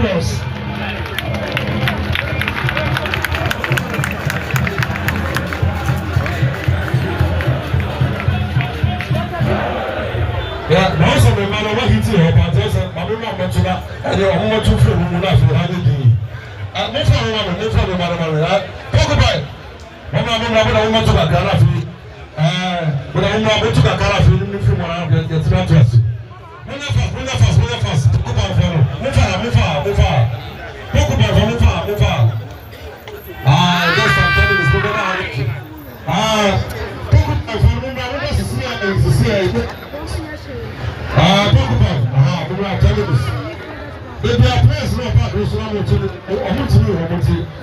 applause. Yeah, now some man over here here, but there's a mamma mentioned and your home to feel who not for 100 and next time, next time, madam, talk about it. Mama, woman to a Garafi, but I want to a Garafi, if you want to get to us. When the first, talk about move far. Just I'm telling you, talk about if you are pressed, no part of the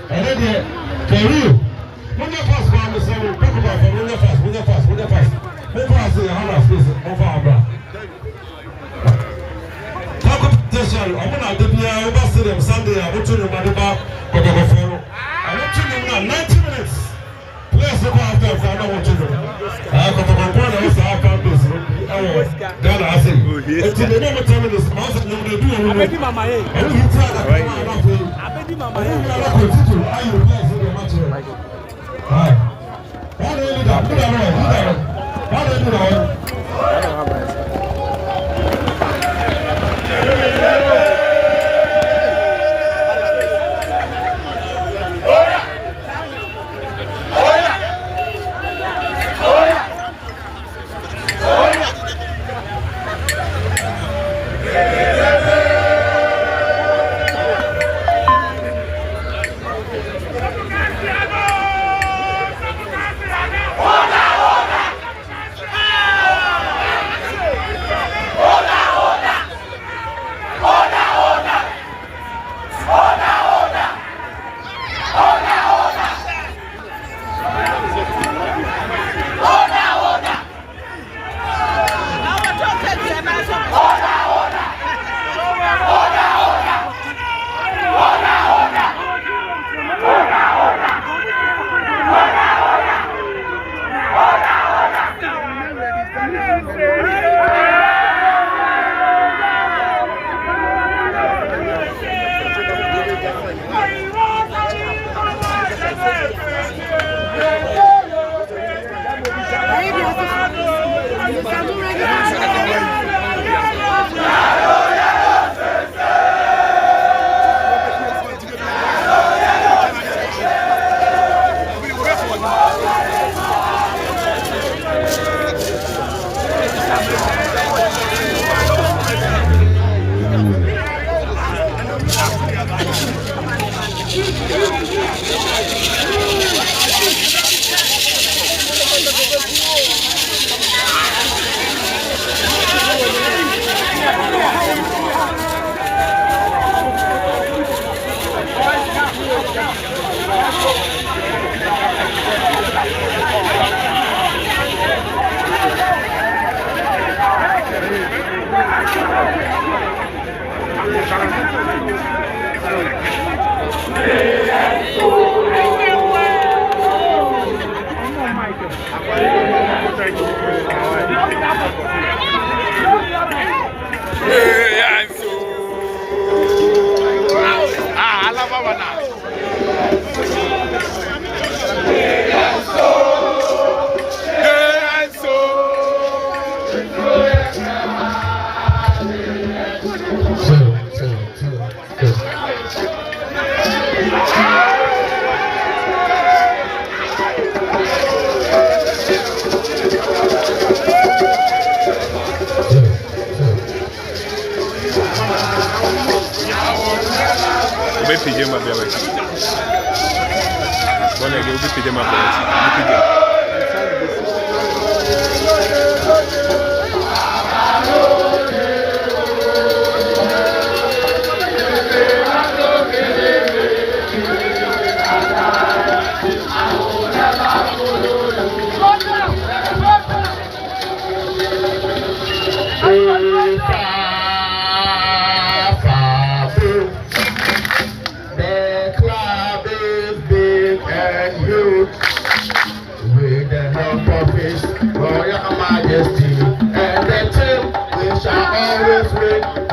and then career. When you first go on the same, talk about when you fast. Move fast, the house is over our back. Talk about this, I'm going to be over them Sunday. I want to know about what I follow. I want to know 90 minutes. Please look after if I don't want to know. I got to go on the side this. Ghana, I say. It's the name of time this month. I bet Mama. I will hit that. I bet Mama. I will play for the match. Hi. What do you do? What do you do?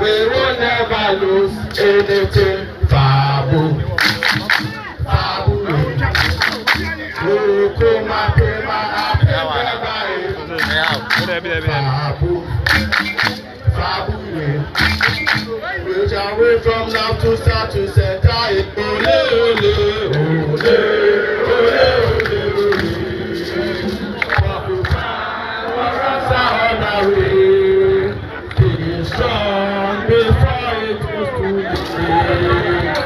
We will never lose anything. Reach away from now to start to set I ole ole ole ole ole. Singing song before it was too late.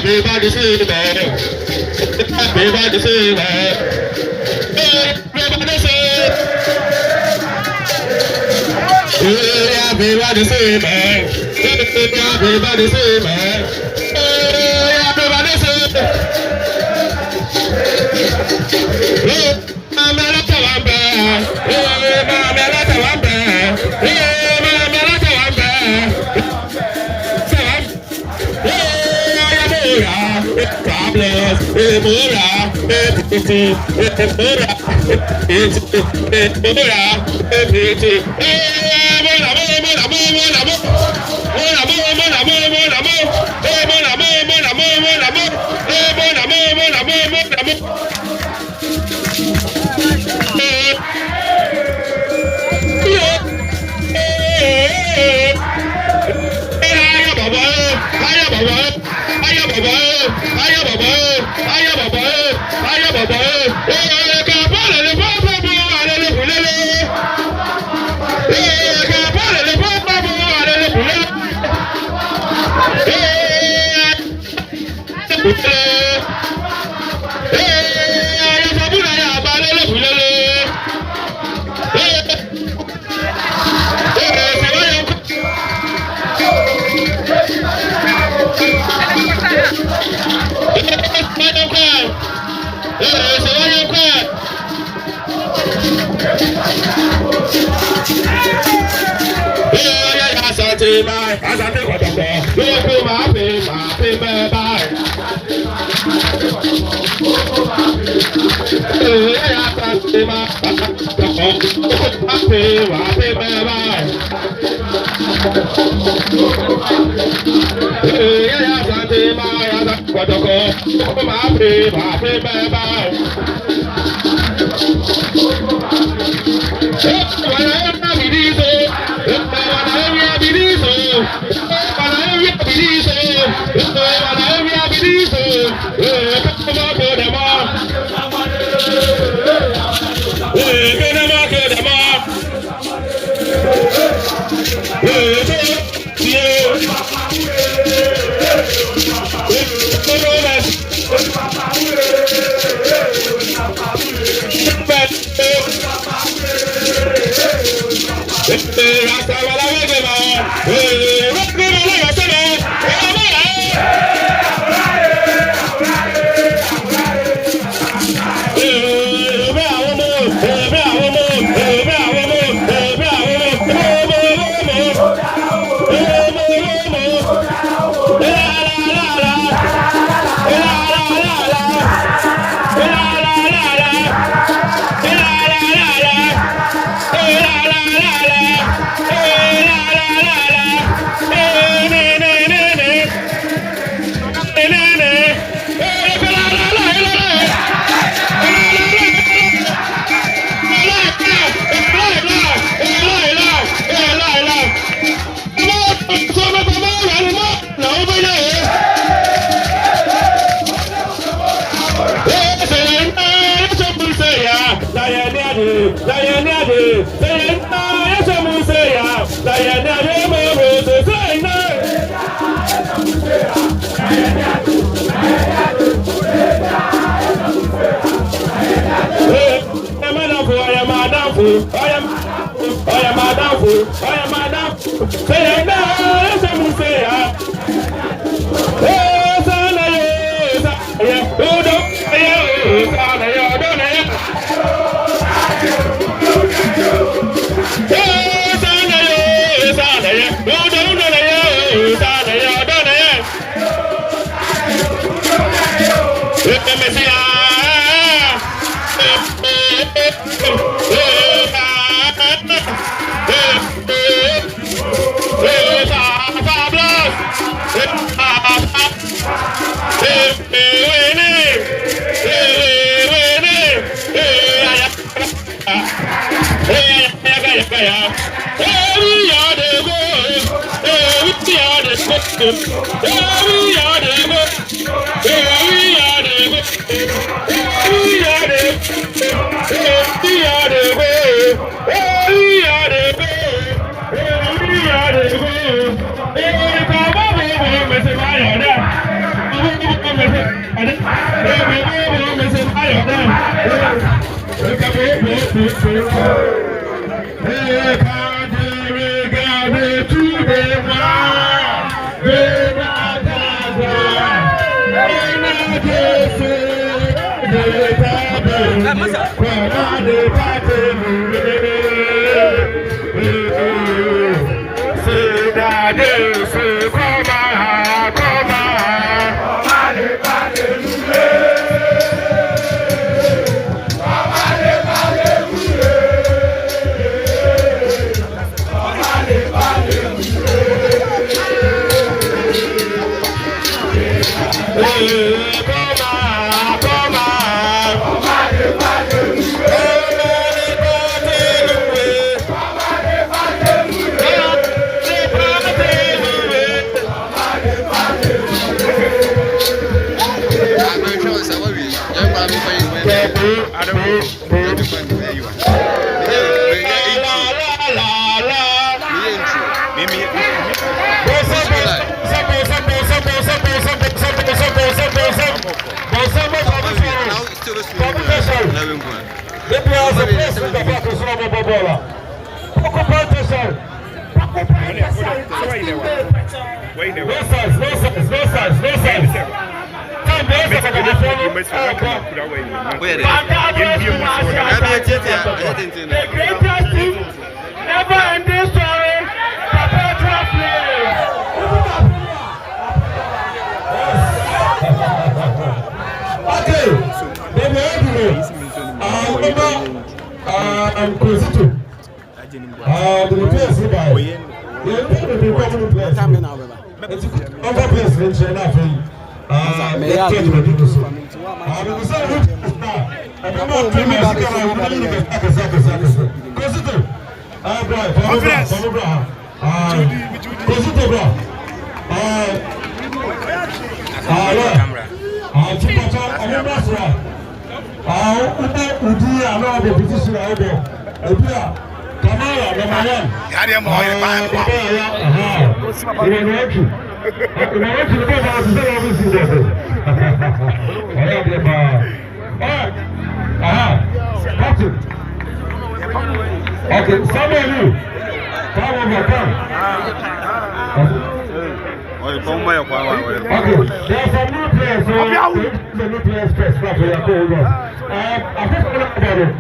Everybody say that. Everybody say that. Everybody say. Everybody say that. Everybody say that. Everybody say. Mama la tawamba. Mama la tawamba. Mama la tawamba. Problems, Emora, Chupata, I'm Basra. Udi, I know the position I do. Obia, Kamala, the man. Okay, somebody, come over, come. Okay, there are some new players, so the new players first, not for your goal. I think about it.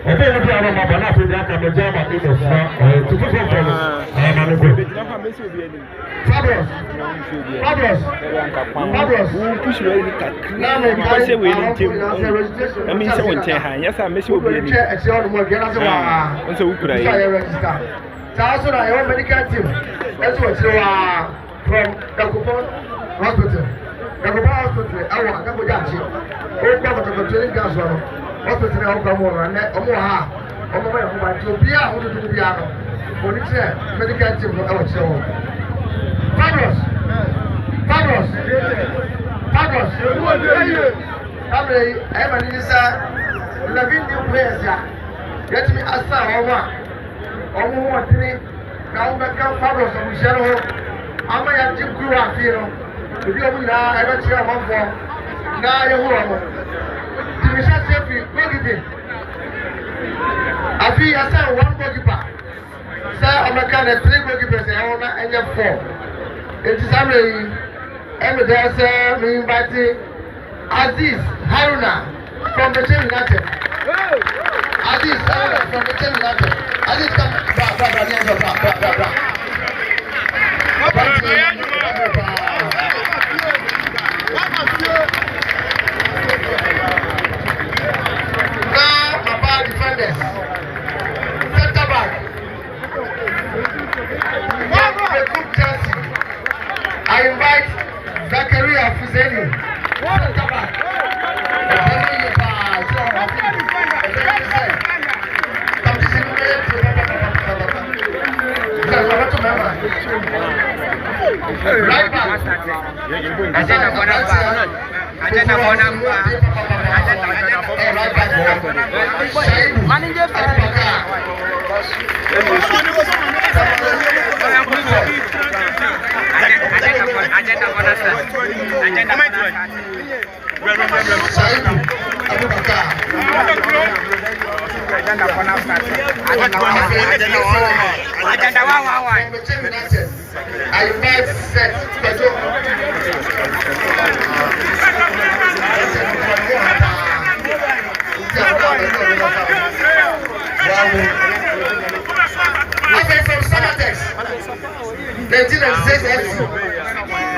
I think we are on my banana, we are coming down at the to put on Fabulous. From Dakupon Hospital. Dakupon Hospital, I want to go to the training gas hospital. Omoha, to be out to the piano. Medical team for our show. Fabulous. I'm an inside. Living new players. Get me a star over 3. Now become fabulous of Michelle. I'm a Jim Kura, you know. If you have ever seen one for now, you're wrong. The Michelle Safety, look at it. I feel I said one goalkeeper. Sir, I'm a kind of 3 goalkeepers and 4. It is every day, sir, we invite Aziz Haruna from the Team United. Aziz Haruna from the Team United. Aziz, come back. Now, about defenders. Center back. Chelsea. I invite Zakaria Fuzeni. Center back. Right back. I invite set okay, from Sanatex 1996 FC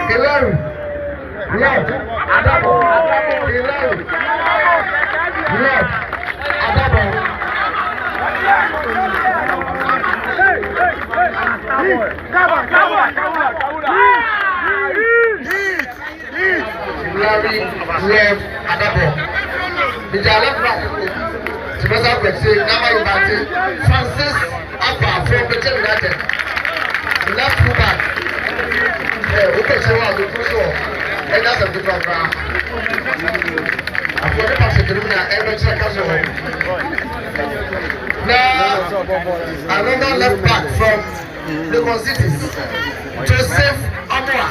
Hilary Lord Adabo Hilary Lord Adabo Hilary Lord Adabo the dialogue back to Mr. Kwesi Nama Ibati Francis Abba from the Team United left full back okay so the crucial and that's a different ground for the pass to Lumina every check us now another left back from Lagos City Joseph Amwa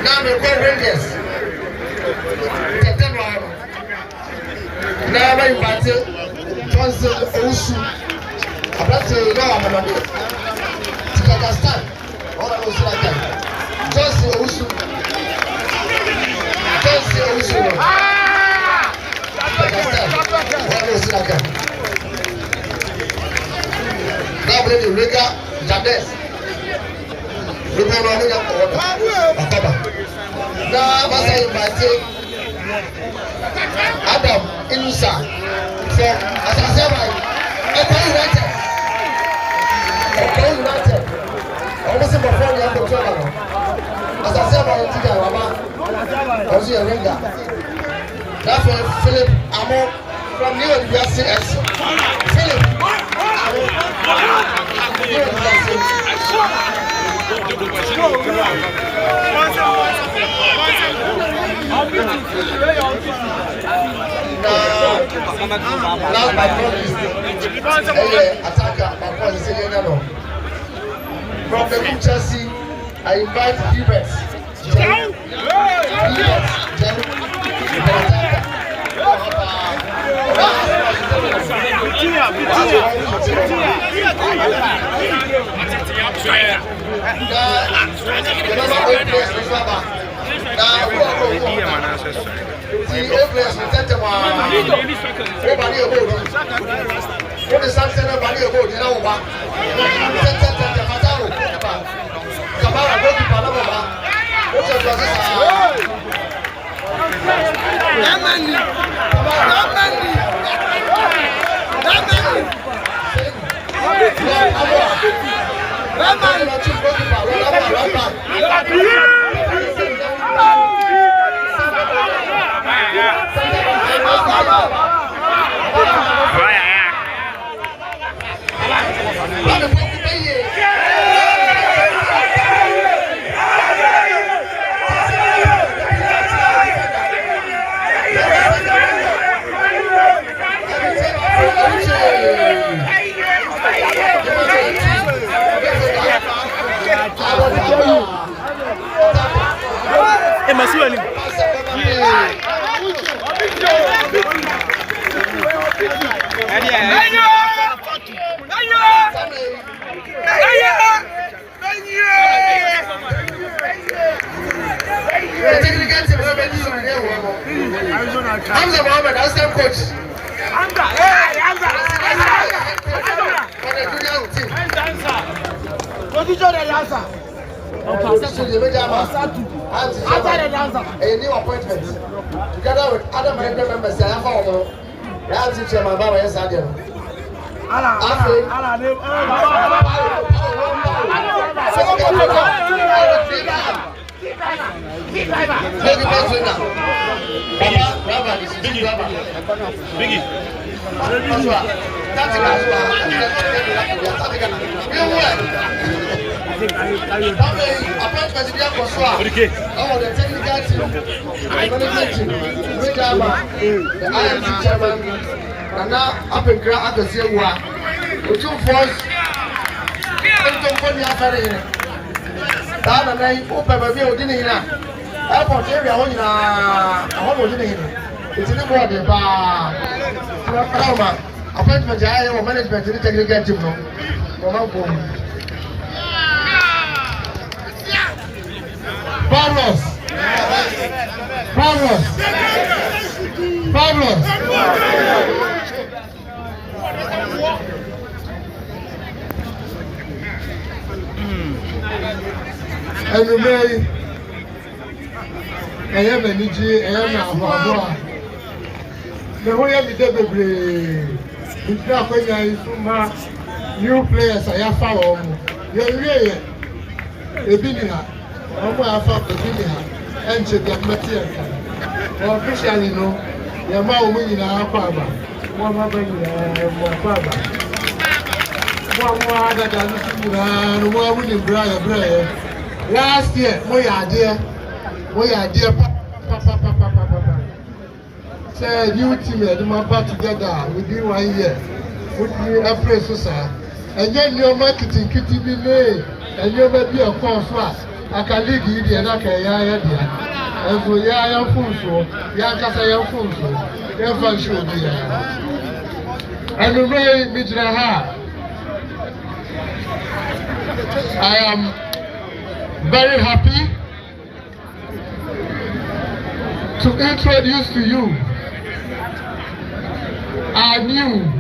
now we go Rangers. Now we invite Johnson Osu. About to know I'm to Kazakhstan. All that was like that. Johnson Osu. Now we need Riga Jades. We will run it up October. Now I invite Adam Inusa from Asasema. United. Almost in the phone, you have to travel. Asasema, Also a ringer. That's why Philip Amo from New University FC. Philip Amo New University. Last but not least, attacker from the New Chelsea, I invite Hubert. Hamza Mohammed, assistant coach. Hamza. A new appointment together with other member members. I have found chairman Baba Yesadia. Airport area on in a it's in the border. Appointment or management in the technical team. Pablos. And you may I am a Niji, I am a the way I did it's not when I new players I have found. You're really a billionaire. I'm going to have a billionaire. And to the material. Officially, no, your mom winning our father. One more winning our father. One more other than one winning Brian. Last year, we are dear. Papa. Say, you team, you must together within 1 year. With me, April, sir. And then your marketing kitty be made. And you may be a course. I can lead you the another area. And for young fools, young Casa fools, young fun should be there. And the way Midraha, I am very happy to introduce to you our new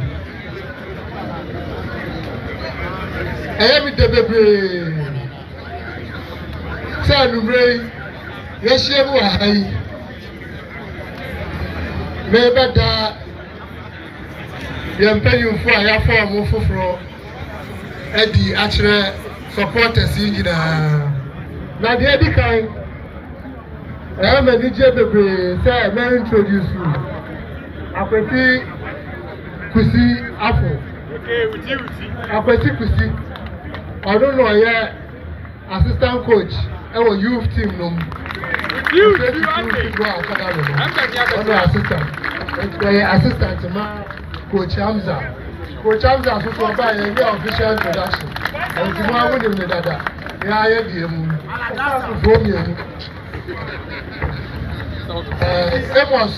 supporters in now the I'm a DJ baby, say I may introduce you. Akwesi Kusi Afo. Okay, with you. Akwesi Kusi. I don't know, yeah, assistant coach. Our youth team, no. You, assistant to my coach Hamza. Coach Hamza, so far by a official introduction. And tomorrow, we will that. Yeah, I am from you. Amos.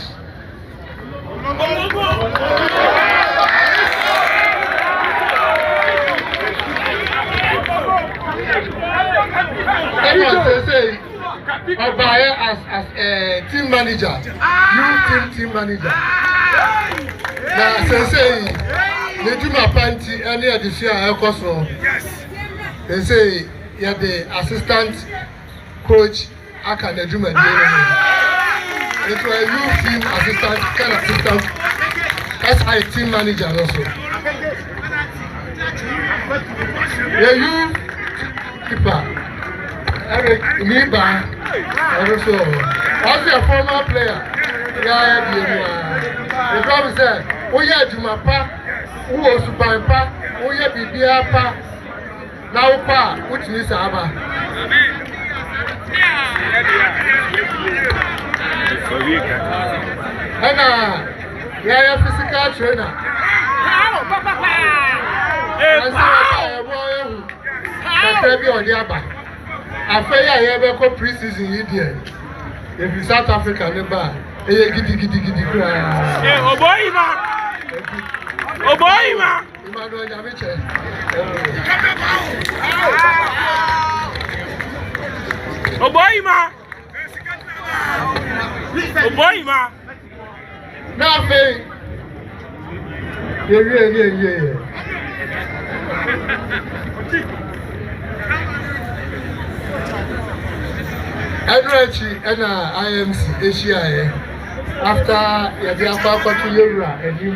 Amos say Obaye as team manager, team manager. Now say they do my party any of the fear I cost. They say you're the assistant coach. I can do my it was youth team assistant, kind of assistant, SI team manager also. The youth keeper, Eric Niba, also a former player. The problem said, oh yeah, Jumapa, who was Supampa, oh yeah, Bibiapa, now Pa, which means Abba. And yeah, physical trainer. And so on the Abba. I feel I have a pre-season Indian. If you South Africa, never. Giddy. Oh boy, Emmanuel Yamiche. Oh boy, Now, yeah. Edrechi and IMC Asia after Yadiapa to Yura and you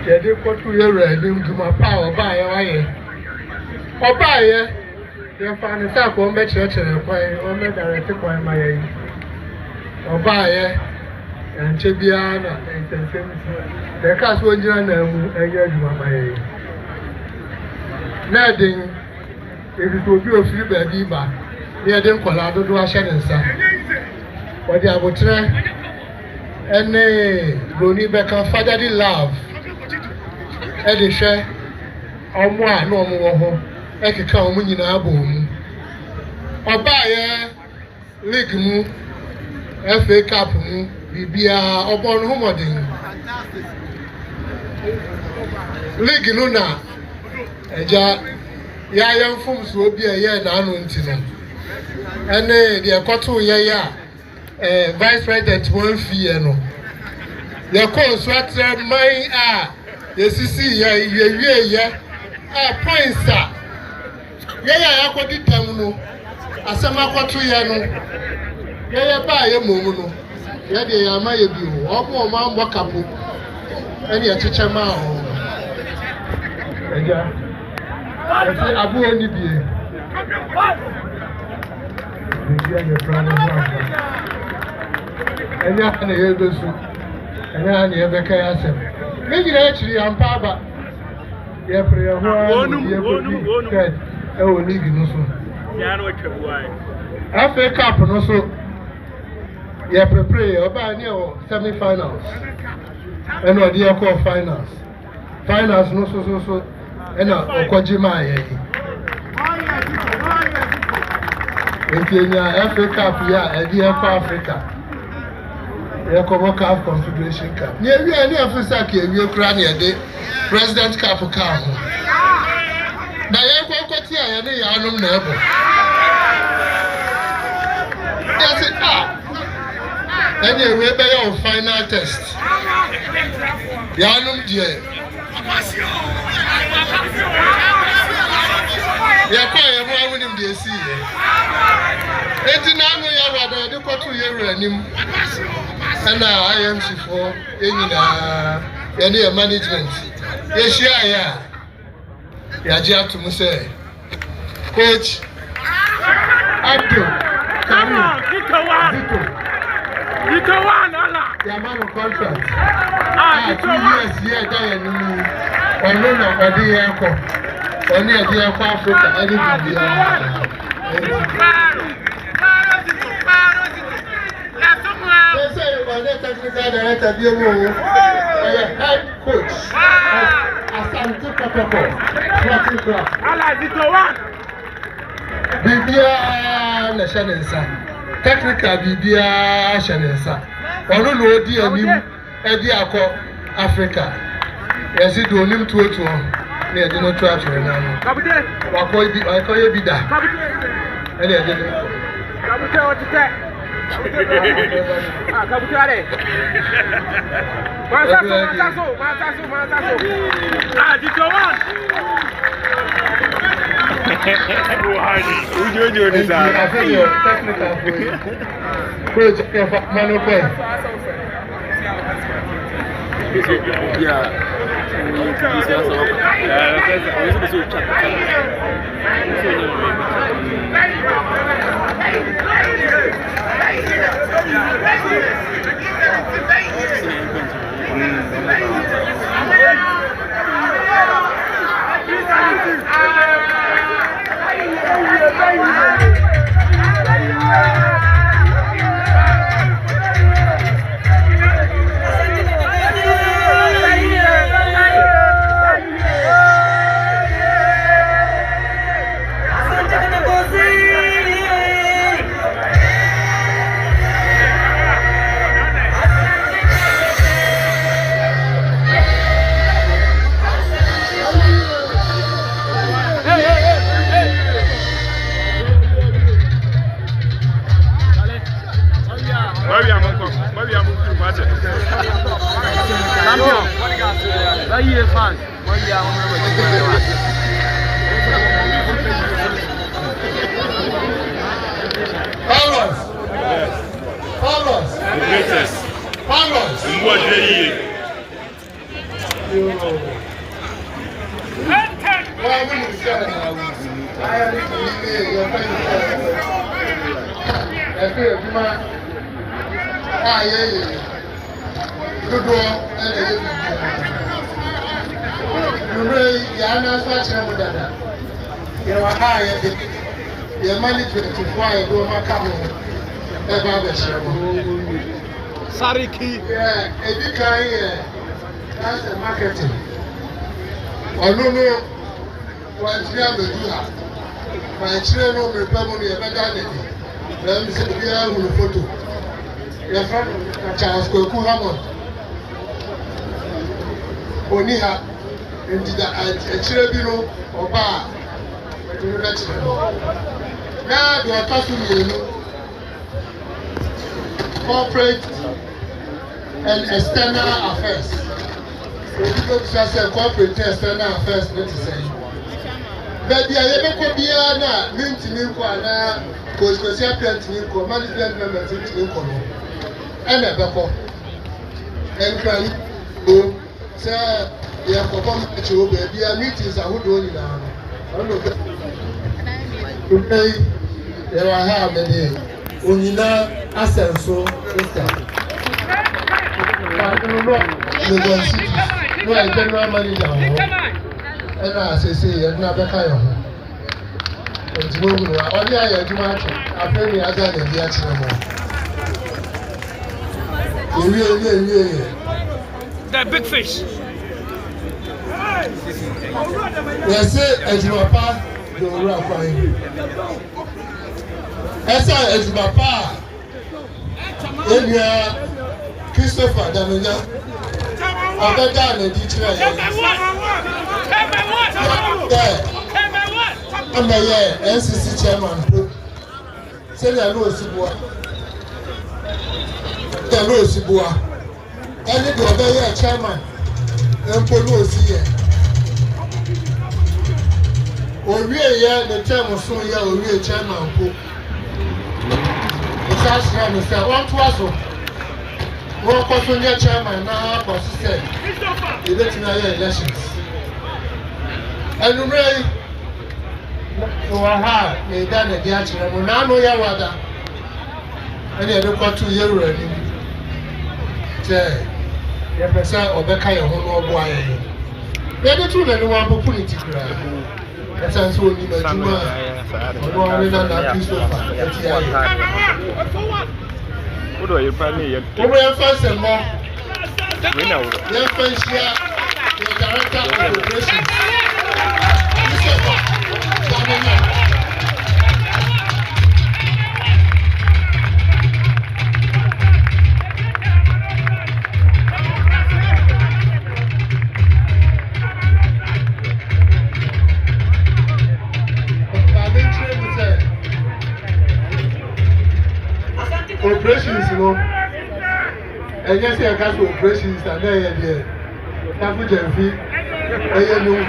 Yadiapa to Yura and you to my power by a wire. You find a sack on the church and a choir on the director by my Obaye and Chebiana and the cast when you and you my Nading if it will be a free baby back. They didn't call out to Russian and Sa. But they are try and Bruni Becca fatherly love. Eddie share or more no more. I can come when you know boom. Obaye League mu FA Cup mu Bibia upon Humodin League Luna Eja Yayan Fums will be a year now. And the Kotu Yaya Vice President won't fear no. The course what my yes, you see, points, sir. Yaya, I could tell you, as a Makotu Yano. Yaya, buy a momo. Yaya, my view, or more man, walk up. Any a teacher man. Abu only be. And you have maybe actually I'm Papa. Yeah, prayer. Oh, league no so. FA Cup no so. Yeah, prepare about near semi-finals. And what do you call finals? Finals no so. And Okojima. In Kenya, FA Cup, yeah, and the Africa. Yeah, Common Cup Confederation Cup. Yeah, we are near Fusaki, we are crying the President Cup Cup. Now, you're going to see a young neighbor. That's it. Anyway, by your final test. Yanum, dear. Yeah, quite a winning the sea. 89 years old, they got 2 years and I am for any management. Yes, yeah. Yeah, to me say, Coach Abdul Karim. Tito one, Allah. The amount of contract. Tito 2 one. years here, that no, or the airport. Only a dear for Africa, anything. They say about the technical director, head coach. Asante Kotoko. Allah, Tito one. Bibia Nashanesa. Technical Bibia Shanesa. Ono no di anim edi akọ Africa. Yesi do onim tuotu ho. Na edi no tuatu na no. Kapite. Akọ ye bi da. Kapite. Ene edi no. Kapite o ti te. Kapite are. Mansaso. Tito one. Ujo ni sa. Technical coach Manu Boy. Yeah. Sariki. Yeah, Edika here. That's the marketing. No. One year we do that. My children know me, people me ever done it. Let me see the photo. Your friend Charles Kweku Hammond. Oniha. Into the children Oba. Now they are talking to you. Corporate and external affairs. So you go to say corporate and external affairs, not to say. But the other could na mint milk na because you have plenty milk, management members into milk. And a bako. And can go say they are performing to baby meetings are who do it now. I don't know. Today they will have many. Onina asenso sister. Lagos City. No, I general manager. And I say, you're not back on. And you know, only I do much. I feel me other than the actual one. The big fish. They say, as you are part, you will find. Esa Ezubapa, Elia Christopher Damina, Abeda and the teacher. I'm the NCC chairman. Say the Louis Sibua. The Louis Sibua. Any the other chairman. And Polo here. We are the chairman, so we are chairman. That's right, Mr. One to us. One person, your chairman, now, for said, you let in our elections. And you may have done a diagram. Now, no, Yawada. And you have got 2 years. say Obeka Yahono Boy. Maybe two and one opportunity. That's also in the Juma. One in that piece of What do you find me? Over first and more. We know. Your friends here, your director of operations. Operations, you know, and yes, I got operations and there, Tafu Jemfi, and you know,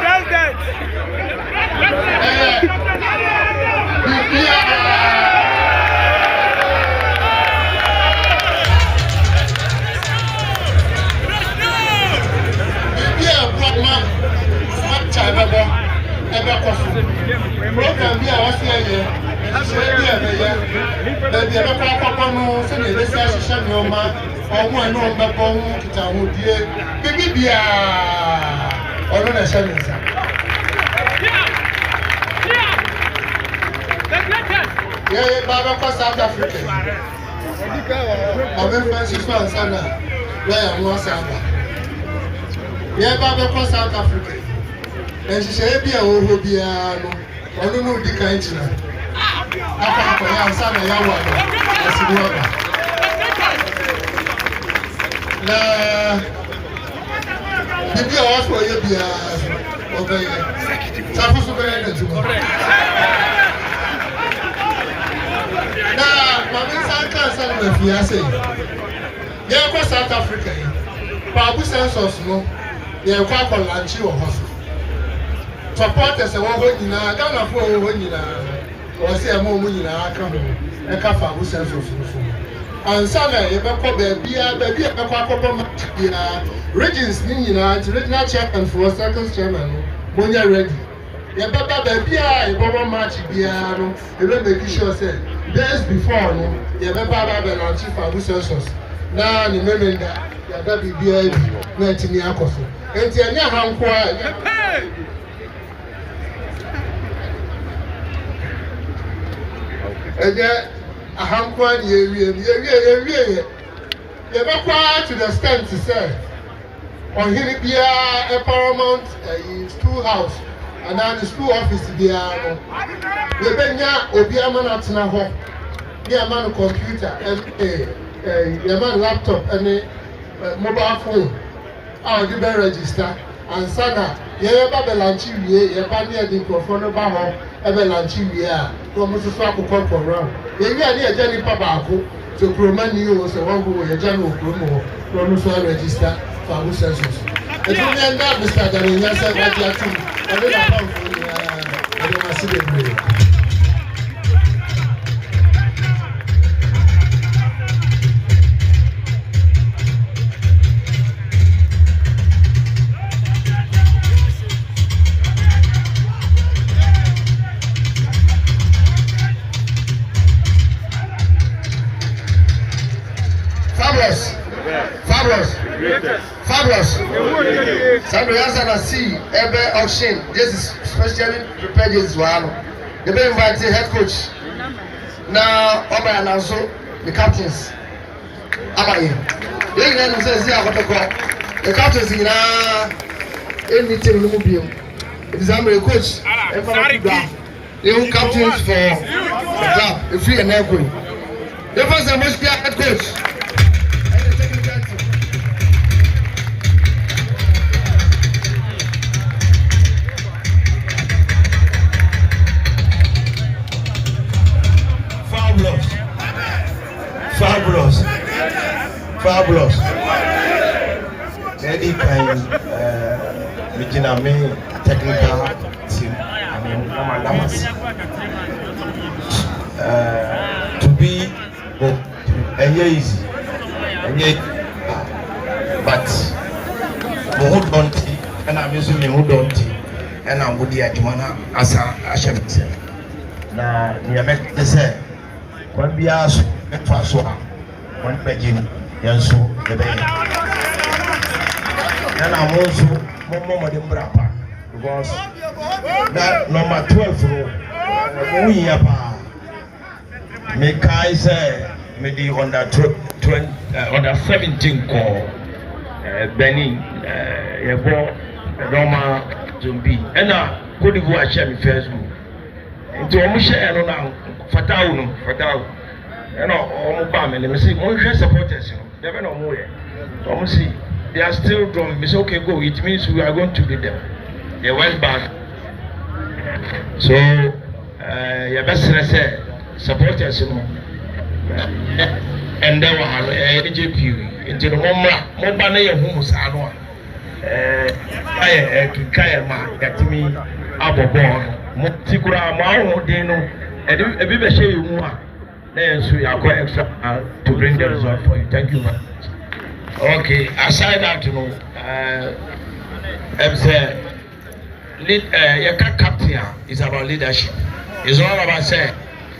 President! Program bi a wasi aye bi a be ya bi a be kwa no se ne be sa hihye nyoma omo eno be bo hu kita hu die bibi bia ono na hye nsa ye baba kwa South Africa abe Francis Fansana we ya mo saba ye baba kwa South Africa and she said, "Be a Hobiano, or no, the kind of After I saw the young one, the beer also a beer over here. Suppose to be to now, my son can't sell the fiancé. Yeah, across South Africa, Babu Sensos, no, they're quite on lunch or hospital. Supporters are over in a Ghana for when you or say a moment in a come a cafe who sells of and Sunday, a baby, a Regis Nina, regional chairman for second chairman, when you're ready. Your papa baby, a Baba match piano, you don't make sure say days before, no, your papa and chief of resources. Now, the moment that your baby be a 19 years ago. And you're not how quiet. And yet, a handquan, you ever to the stand to say, on here be a paramount schoolhouse, and now the school office be a Benya Obiaman at Naho, be a man of computer, and a man laptop, and a mobile phone. I'll do the register, and Sana, ye Babelanchi, ye Pania di Profono Baho, Ebelanchi, almost a swap of corporate round. Maybe I need a journey papa to promote you was a one who a general promo, promotion register for who census. And you end up, Mr. Daniel, said what you are to, I don't know, see it. Fabulous. Sandro Yazana see every auction. This is specially prepared this one. They be invited head coach. Now, Oba and also the captains. Abaye. They even say the captains in anything in the movie. It is a coach. They were captains for the club, the free and everything. The first and most head coach. Fabulous. Any kind regional technical team, to be easy, but who don't and I'm using who don't and I'm with the Ajumana as a chef. Now, you make the same. When we ask, one begin Yansu, the bay. And I'm also more than Brapa because that number 12 we have Mekai say maybe on that 17 call Benin Yabo Roma Zumbi and now could you watch me Facebook into a share now Fatau and all Obama let me see more supporters never know more almost see they are still drum it's okay go it means we are going to beat them they went back so your best say supporters and there were AJP into the Momra Mobana Humusano Kayama that to me Abobon Motikura Mao Dino and a bit of shame you want. Then so you are quite extra to bring the result for you. Thank you very much. Okay, aside that, you know, I'm saying, your captain is about leadership. It's all about saying,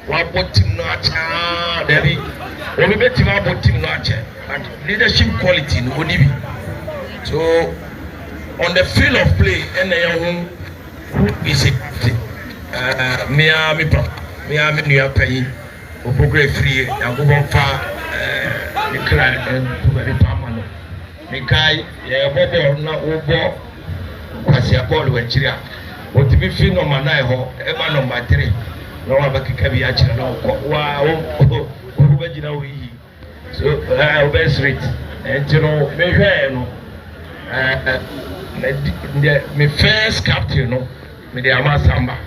what team not Debbie, when we met him about team not and leadership quality no be. So on the field of play, and who is a captain? Miami New York paying. Obrigado free and go on far the clan and to very permanent. Mekai, Bobo, na Obo, was a ball with Chiria. What to be fin on my night, ever number 3. No one back can be actually wow, original we. So, best rate. And you know, my first captain, no, me the Amasamba.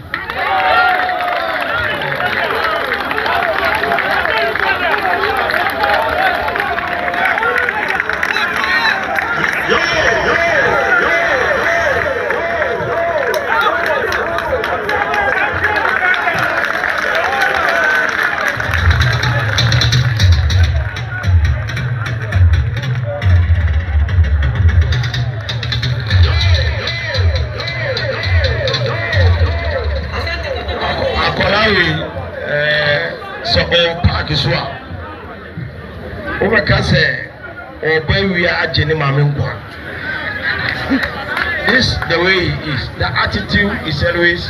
This the way he is. The attitude is always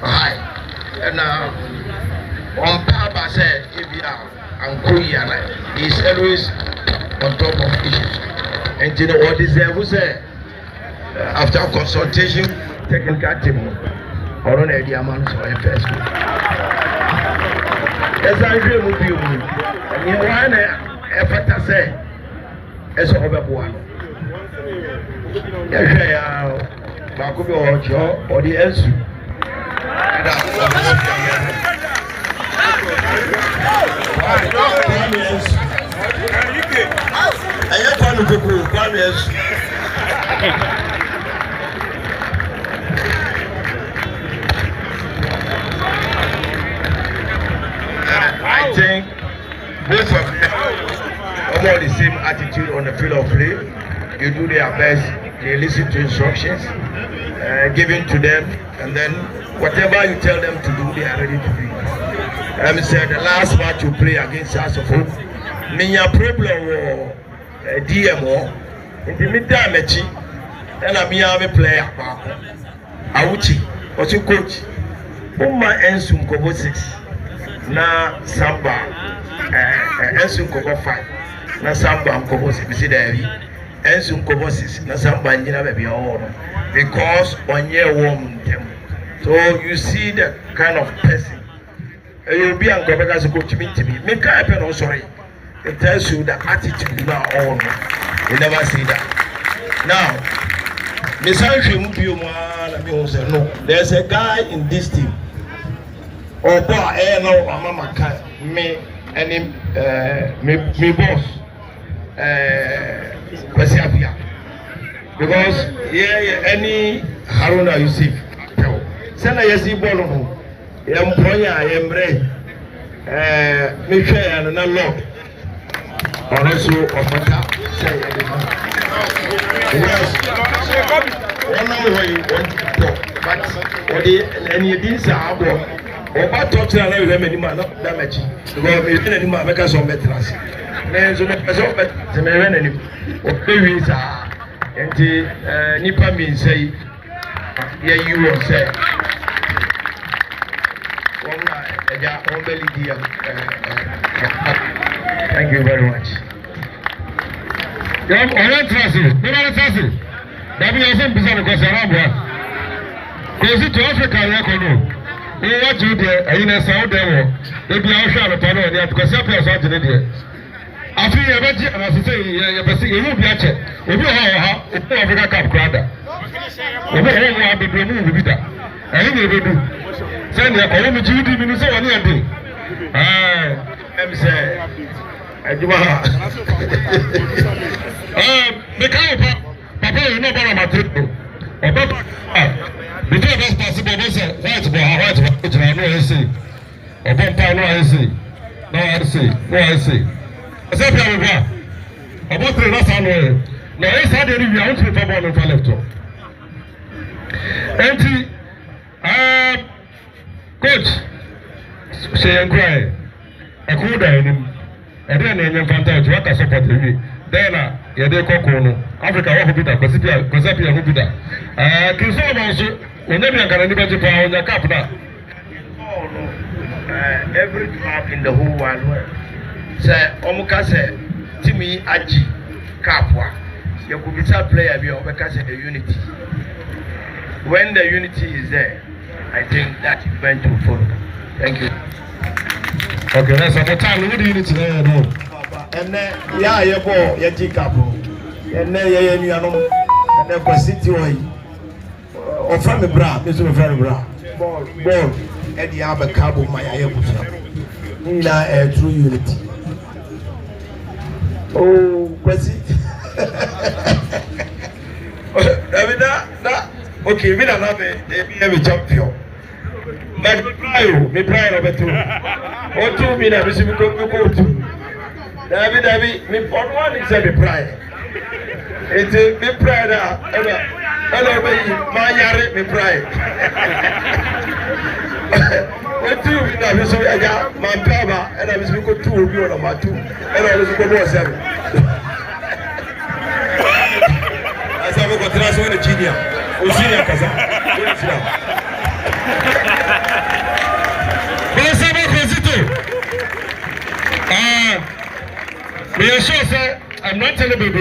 high. And on Papa said, if you are Koreana, he is always on top of issues. And you know what is there? Who said after consultation, technical team, or on a diamond for a first. As I agree with you, and you want a better say, as a one. Bakubi Ocho or the Elsu. I think both of them have the same attitude on the field of play. You do their best. They listen to instructions given to them, and then whatever you tell them to do, they are ready to do. I said the last match you play against us of hope, Minya problem or DMO in the midterm match, and I'm a player. Auchi, what's your coach? Uma Ensum Kobo 6, na Samba, Ensum Kobo 5, na Samba Kobo 6, and some courses, na samba njina baby all because on year warm them. So you see the kind of person. You'll be on Gobega's coach meet me. Make I pen or sorry. It tells you the attitude you are on. You never see that. Now, no, there's a guy in this team. Or boy, no, mama me and him, me boss. Because any Haruna Yusuf send a yesi bolo employer embre Michelle and a lot also of say yes one way you want to talk but any these are Oba talk to na we many man no damage. Because me any man make us on veterans. Me so me person bet me when any. O pe wi sa. Enti nipa mi say yeah you will say. Thank you very much. I want to ask you. That we are saying because Arabia. Because to Africa, we want you there. I know South there. They be out here to know that because Africa is out there. I feel you better. I say you better. You will be at it. We will have Africa Cup crowd. We will have the blue with that. I think we will do. Send your column to you. You say what you do. I'm saying. Because Papa, you know about my trip. Before that's possible, they say, white boy, no, I see. A vampire, no, I see. No, I see. No, I see. I said, about 3 last hour. Now, I said, I want to be for one of the left. Empty. Coach, say and cry. I could die in him. And then in fantasy, what I support me. Then, yeah, they call Africa, who be that, Cosapia, who be that. Kinson also, whenever you can anybody power on the cup now. Every club in the whole wide world. Say, Omukase, Timmy Aji, Kapwa. You could be some player, be because of the unity. When the unity is there, I think that is going to follow. Thank you. Okay, that's the time. What do you need to know? And then, yeah, you go, you take up. And then, you know, and then, for city way. Or from the bra, this is very bra. Ball, and the other cabo, my ayabusa. Nina, a true unity. Oh, what's it? Okay, we don't have a champion. But me pride over two. Or 2 minutes, we go to. David, me on one is a pride. It's a me pride. Hello, my yard, me pride. What 2 minutes, so I got my power, and I was going to 2 on my 2, and I was going to 7. As I go to transfer the Genia, Ozinia Kaza. Me sure say I'm not telling you who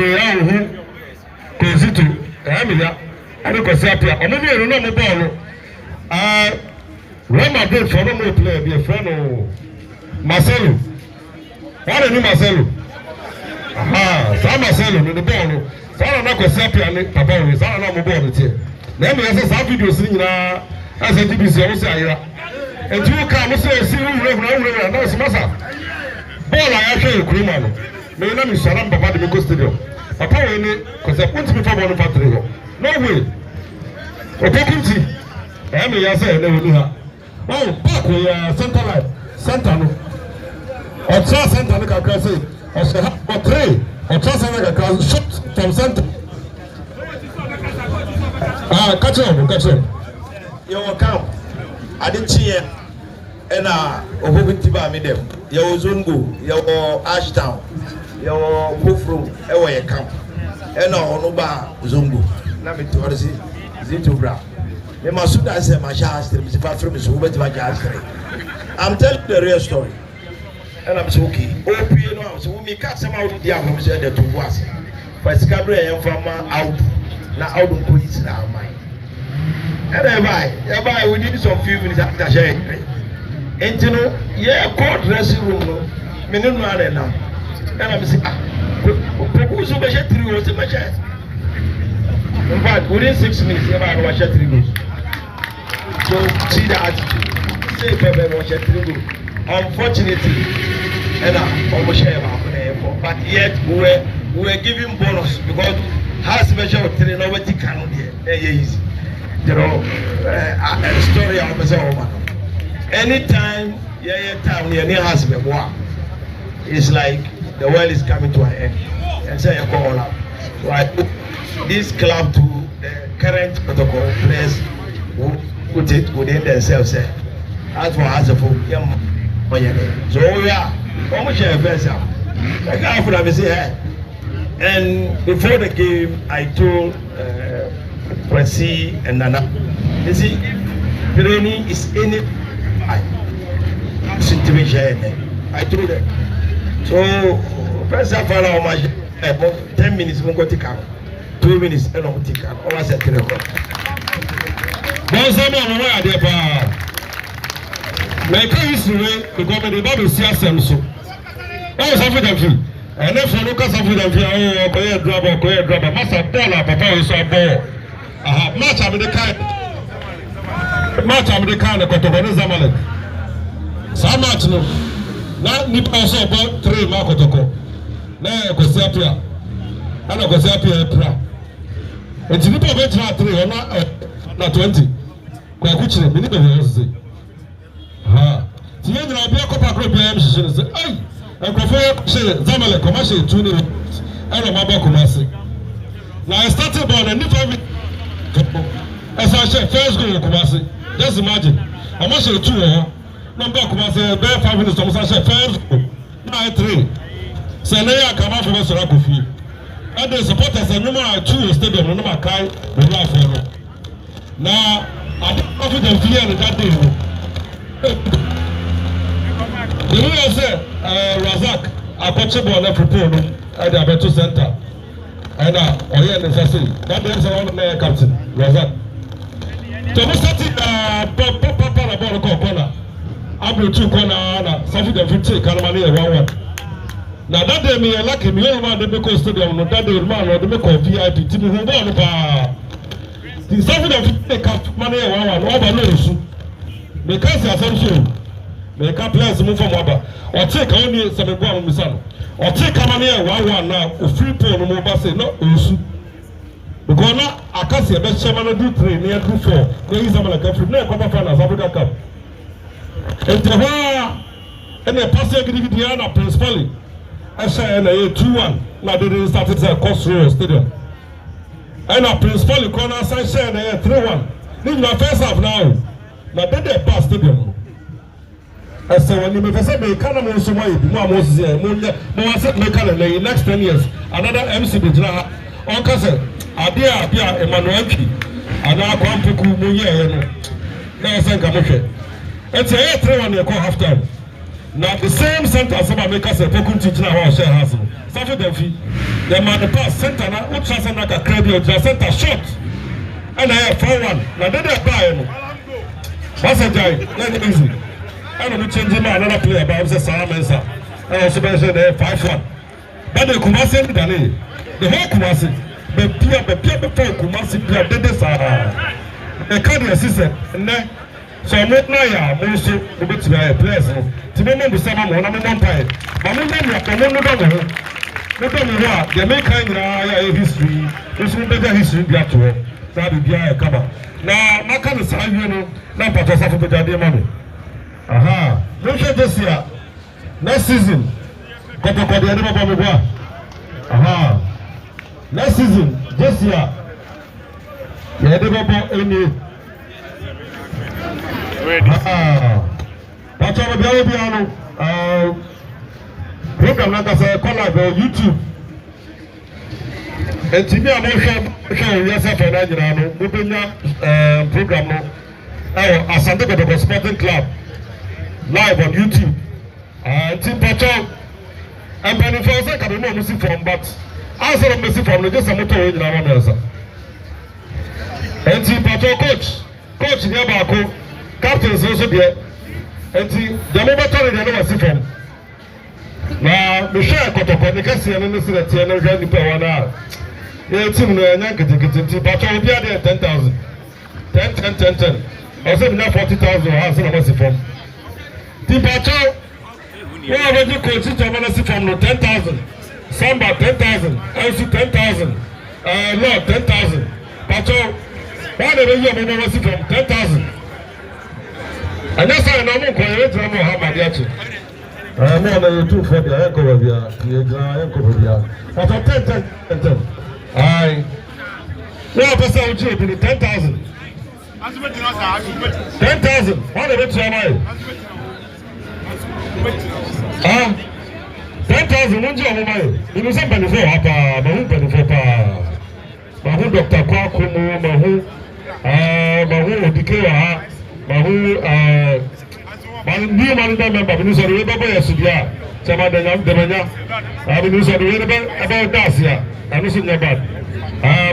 Kozito. I'm here. I don't go see up here. I'm not here. No ball. When my dad for no more player, be a friend of Marcelo. What do you Marcelo? Aha, so Marcelo in the ball. So I don't know go see up here. Papa, so I don't know ball here. Let me say some videos in na as a TBC. I will say here. And you come, say see who regular. No, it's massa. Ball I actually criminal. Me na mi saram papa de me go stadium. Papa we ni cause I want to be for one factory. No way. Otokunti. I me ya say na we ha. Oh, back we center line. Center no. O tra center no kakra say. O say o 3. O tra center kakra shot from center. Catch him. You come. I didn't see it. And Ohugunti ba me dem. Your Zungu, your Ashtown, your Kufru, your camp. And Onuba Zungu. Let me tell you, Zito Bra. The Masuda said, my child, I'm telling you the real story. And I'm so okay. OP, so we can't somehow do the album said that to was. But Scabri and from out. Now, out of police now, mine. And everybody, we need some few minutes after sharing. And you know, yeah, court dressing room, no, minimum now. And I'm saying, who's over 3 goals in my chest? In fact, within 6 minutes, everybody watch 3 goals. So, see the attitude. Say, Pepper, watch 3 goals. Unfortunately, and I'm almost share but yet we were giving bonus because has measure 3 nobody can do it. You know, a story of myself. Anytime, time near husband, it's like the world is coming to an end. And say you call up. So I put this club to the current protocol players who put it within themselves. as for Hasefo, so yeah, almost share first. I can't put up his hair. And before the game, I told Presi and Nana, you see, training is any situation. I told them. So, first I found out about 10 minutes, I'm going to take out. 2 minutes, and I'm going to take out. All I said to them. My history, the government, the see us so. I was after them. And if you look at something that you are going to drop, Master Bola, Papa is a ball. Match of the kind of Cotonou Zamalek. So much no. Now, Nipa also about 3 Markotoko. Now, Gosiapia. I know Gosiapia. It's Nipa about 3 or not 20. Kwakuchi, many of us say. Tiye na bia kopa kro bia mhihye se ai ekrofo se Zamalek commercial 2 ni ana maba Kumasi na I started ball and if I as I said first goal Kumasi just imagine I must say 2 number Kumasi be 5 minutes to say first goal na 3 say na ya kama for so rakofi and the supporters and number 2 stadium no number kai be la for no na I don't them fear that day. The way I say, Razak, I got you on every pool at the Abeto Center. And oh yeah, necessary. That is one of the captain, Razak. So we started Papa about corner. I blew 2 corner, something that 50 Calamani 1-1. Now that day me lucky me over the Beko Stadium, no that day man or the Beko VIP team who won the something that 50 Calamani 1-1 over no issue. Because I said so. The players move from Waba or take only some bomb Misano or take a money 1-1 now or free pay no more say no issue. Because now I can't see a best chairman do 3 near do 4. There is a man like no Copa Finals Africa Cup. And the passing Gidiana principally. I say and 2-1. Now they didn't start at Crossroad Stadium. And a principally corner side share 3-1. This is my first half now. Now they pass stadium. I said, when you say they can't move so much, next 10 years, another MC Bijana, on Casa, Adia, Emmanuel, and now Quampuku, Muye, now San Kamuke. It's a 3-1 year call half time. Now the same center as some make us a Pokun teacher or share house. Suffer them fee. The man the pass center, which has a credit, just center shot. And I have 4-1. Now they buy him. What's a guy? Let it easy. I don't change another player, but I'm saying Salamansa. I also mentioned 5-1. But the Kumasi, the whole Kumasi, the Pia before Kumasi, Pia did this. The card assistant, and then so I'm not now, most of the players. To me, the same one, I'm not tired. But I'm not they make kind of history. There's no better history be after all. That will be a cover. Now, my kind of side, you know, not part of the money. Look at this year. Next season, next season, this year, program like I said, call like YouTube. And to me, I'm sure yourself and I, program now. Asante Kotoko Sporting Club. Live on YouTube. Team Patrol. And Penny Force, I don't know Missy from, but I saw Missy from just a motor in our answer. And Team Patrol coach Yabako, captain is also there. And the mobile toilet, I never see from. Now, Michelle Kotoko, the Cassian and the Senate, and the Granny Pawana. Yeah, Team Team Patrol will be there 10,000. 10. I said, now 40,000 house in a Missy from. Team Patrol, we already coached Jamanasi from 10,000. Samba 10,000. LC 10,000. Lord 10,000. Patrol, why did you have a from 10,000? And that's how I know I'm going to have my diachi. I'm not going to for the echo of your Patrol 10. Aye. We have a 10,000. 10,000. What are you trying? 10,000. Won't you have money? You know somebody for Papa, Mahu Papa, Mahu Dr. Kwakumu, Mahu Odikewa, Mahu new member, Minister of the Rebbe, Sudia, Sama Demanya, Minister of the Rebbe, about Dacia, and this is your bad.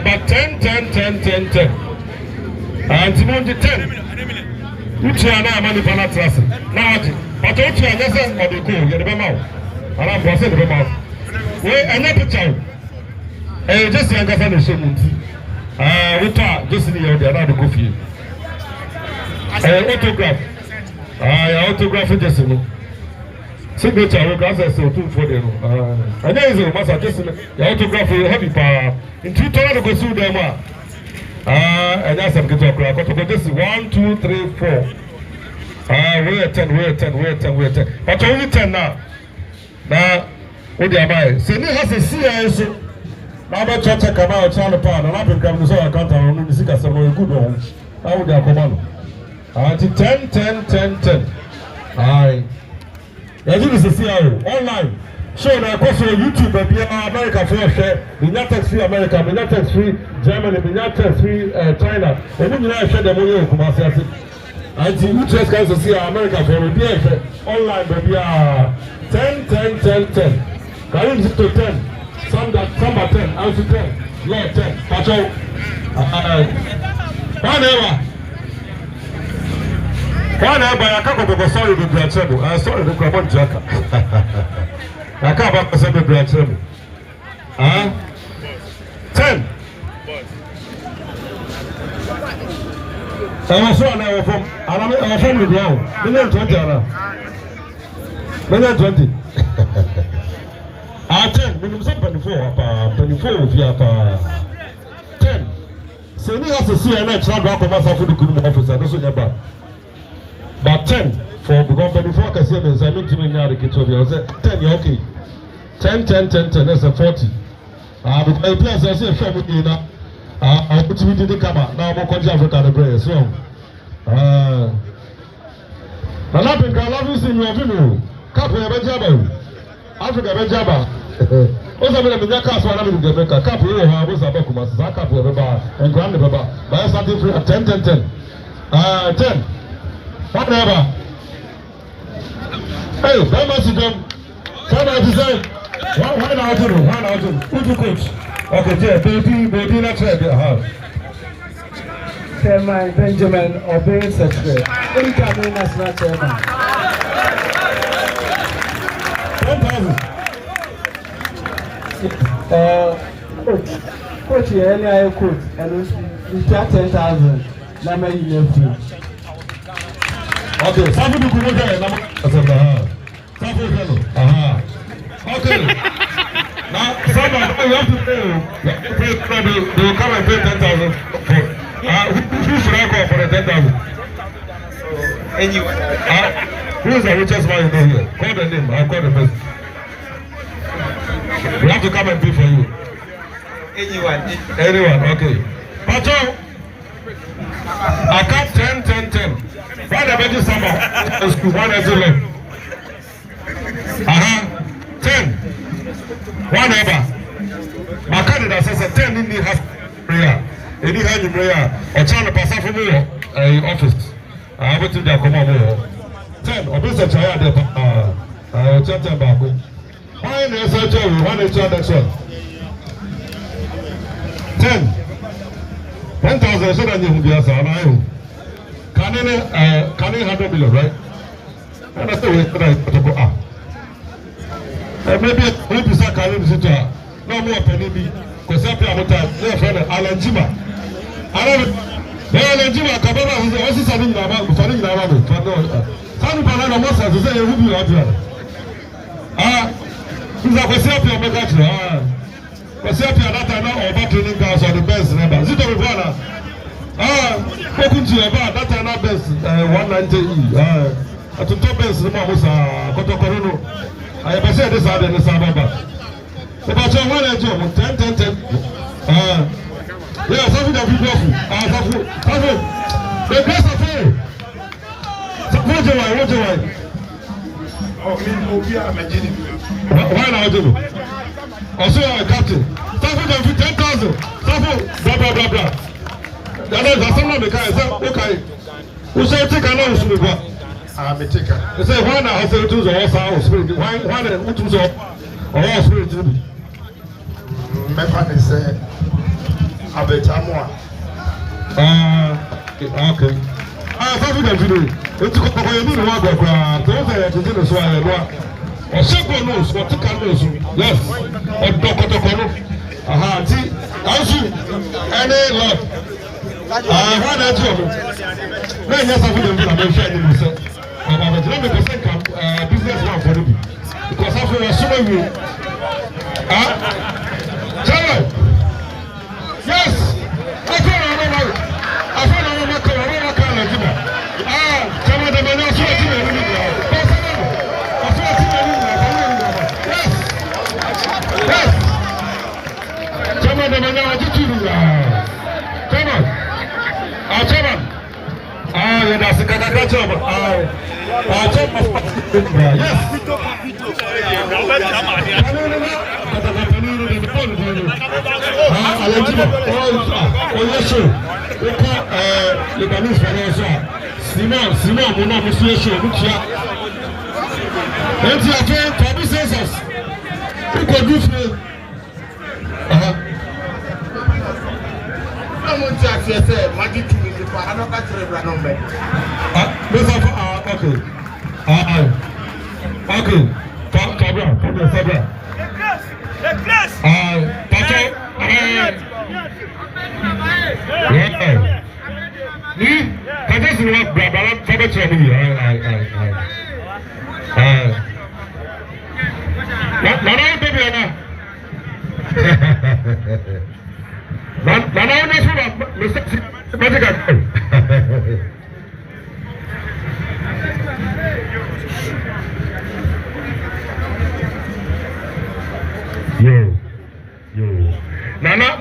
But 10. And Timon 10. Which are now money for not trust. Now, but don't you understand what they call? You're the mouth. And I'm going to the mouth. Wait, another child. Just young as I know, we talk just in the other coffee. Autograph. Autograph just in signature, because I saw 2 for them. And there is a master just in the autograph will have power. In 2 to go through them. And that's a good talk. This is 1, 2, 3, 4. We're 10. But only 10 now. Now, what do you buy? Send it has a CIS. Now, about church, I come out, China Pan, and I've been coming to say I can't have a sick as a good one. How would they come on? 10. Aye. That's what is the CIO online. So now, of course, YouTube, America for share, United Free America, United Free Germany, United Free China. And when you share the money, come on, say, and the interest guys to see America for a beer online, baby. 10. Can you to 10? Some are 10, out to 10. Yeah, 10. Pacho. Whatever, I can't go sorry to be a trouble. I saw the Gramon Jacker. I can't back myself to be a trouble. 10. I was so now from our family now. Million 20. 10. Minimum 24. 24 if you have 10. So you have to see an extra back of myself for the good officer. That's what you're about. But 10 for because 24 I can say I mean to me now the kids will say 10 you're okay. 10 that's a 40. Because I play as I say show me now. I put me the camera. Now I'm going to Africa the prayer so. Na na bin ka love you your video. Cap e be jaba. Africa be jaba. O se be na ka so na be be ka cap e ha bo sa ba kuma sa cap e be ba en grand be ba. Ba something free 10. 10. Whatever. Hey, very much to them. Come out to say. Why not to do? Who's the coach? Okay, baby, let's try the house. Chairman Benjamin Obey Secretary. Incoming National Chairman. 10,000. Coach, any coach, and we got 10,000. Number you Okay, some people go there. Okay. Now, someone you have to pay. They will come and pay 10,000 for. Who should I call for the 10,000? Anyone. Who is the richest man in here? Call the name. I'll call the person. We have to come and pay for you. Anyone. Okay. Pacho. I cut 10. Why the better summer? One is 11. 10. One ever. My candidate says 10 in the house prayer. In the hand prayer. A child pass off from office. I have to come over. 10. Or this a child. 10 back. Why is a child? One is child that's 10. 10,000 so that you will be as an Can you handle below, right? And that's the way that I to go up. Maybe we be say carry visitor. No more penny be. Because I pay time. My friend Alan Jima. Alan Jima kababa who is selling na ba, selling na ba. Sanu bana na mo say say you be out there. Who's a question up your mega tree. Because I pay that now over training guys on the best number. Zito be bona. Spoken to about that and our best 190E. At the top best, the Mamus are Cotocorono. I have said this out in the Sababa. About your 1 and 10. Yeah, something that we go through. The grace of faith. So what do I? Oh, me, Obi, I'm a genie. Why not do? Also, I'm a captain. Stop them for 10,000. Stop blah, blah, blah. That's someone the guy said, okay. Who said take a loan to me? I'm a taker. They say, why not? I said, to the horse spirit. Why not? To the horse spirit to me? My partner said, I bet I'm one. Okay. Something that you do. It's a couple of years ago. Those are the things I know. Or several knows, or took a nose. Yes. Or Doctor. Aha, see, also, any love. Why not you? No, yes, I wouldn't be able to share myself. About 11% businessman for me. Because I feel so many. Yes! I found my car. That's a good job. Simon, mon nom, monsieur Choukia. Et tu as fait 3 business. Tu peux du feu. I'm going to say, Magic is for another travel number. Okay. Okay. Fabra. I just want Brabant for the trouble.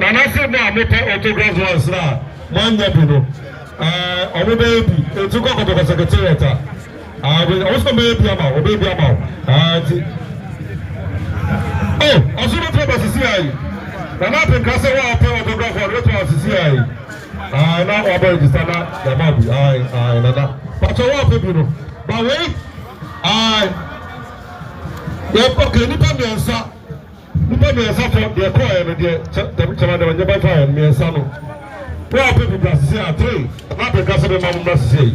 Nana said, "No, I'm not autographs once now. Man, ọmọ bẹẹ bi etu kọ kọtọ secretariat ọsọ bẹẹ bi ama ọbẹ bi ama ti ọsọ bẹ pẹ sisi ayi nana apẹ nkasa wa apẹ autograph ọdọ tó sisi ayi na ọbẹ register na yaba bi nana pàtó wa apẹ bi no bàwẹ yẹ ọkẹ nípa mìẹnsa fọ deẹ kọ ẹ no deẹ kyẹmẹdẹmẹ nyẹ bá fà ẹ mìẹnsa no. Where people can say 3, not because of the mom must say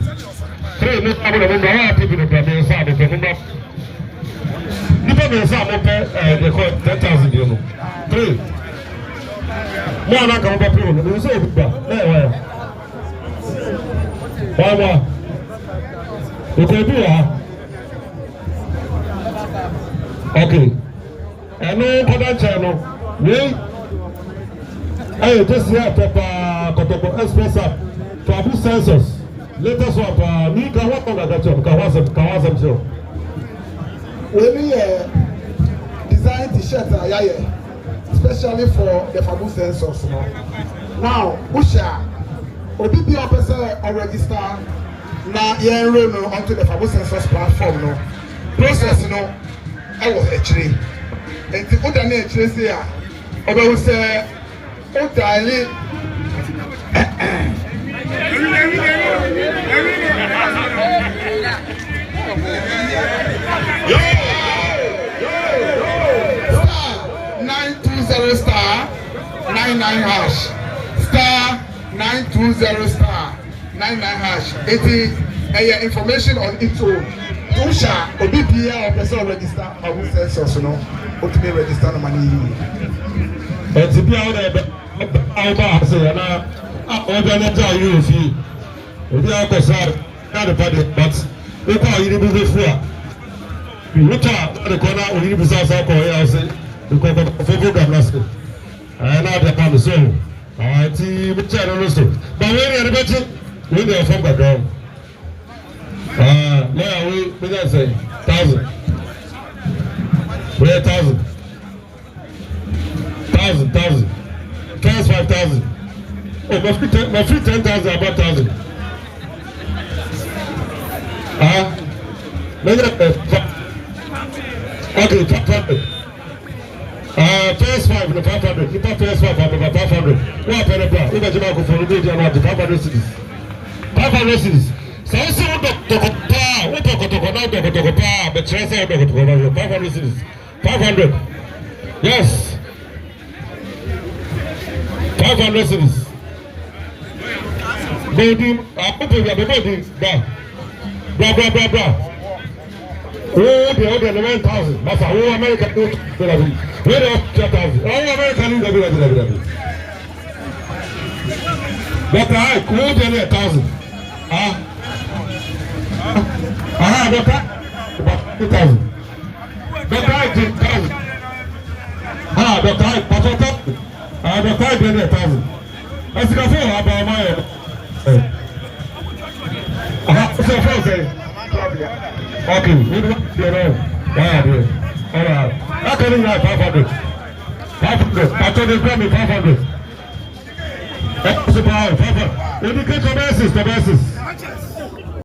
3, no problem. Why people in the inside of the number? People inside they call 10,000, you know. 3. More than come up here. You say, where? You can do okay. And no other channel. Wait. Hey, just here, Papa Express up. Travel census. Latest one, me can work on that job. Kawasam show. When we design t-shirt, especially for the Fabu census. Now, Usha, Obi person or register now enroll onto the Fabu census platform. No process, I was actually. And the other name Tracy, I will say. Oh, darling. *920 star 99 hash *920 99 hash. It is information on its own. Usha, Obipia or person register. I will say so. No, ultimately register the money. And to be out there. I say, and I'm going to tell you if you are concerned, not the body, but we call you before. We talk at the corner, we need to say, I say, because of the program last week. I know the kind of soul. I see which I don't know. But when you're better, we are from background. Now we can say 1,000. We're 1,000. 1,000. Class 5,000. Oh, my free 10,000 about 1,000. Okay, 500. First 5 the 500. Keep up first 5 and about 500. What penny bra? We better go for the day and 500 cities. 500 cities. So I see what but transfer 500 cities. 500. Yes. 500 cities. Baby, bra. Oh, the other 11,000. That's how America do it. Where the 2,000? All America do it. But I quote the 1,000. About 2,000. But I 10,000. But I 1,000. As you can see, about my okay, we don't know. Alright. How can you have 500? 500. I told you grab me 500. That's about 500. Indicate the basis.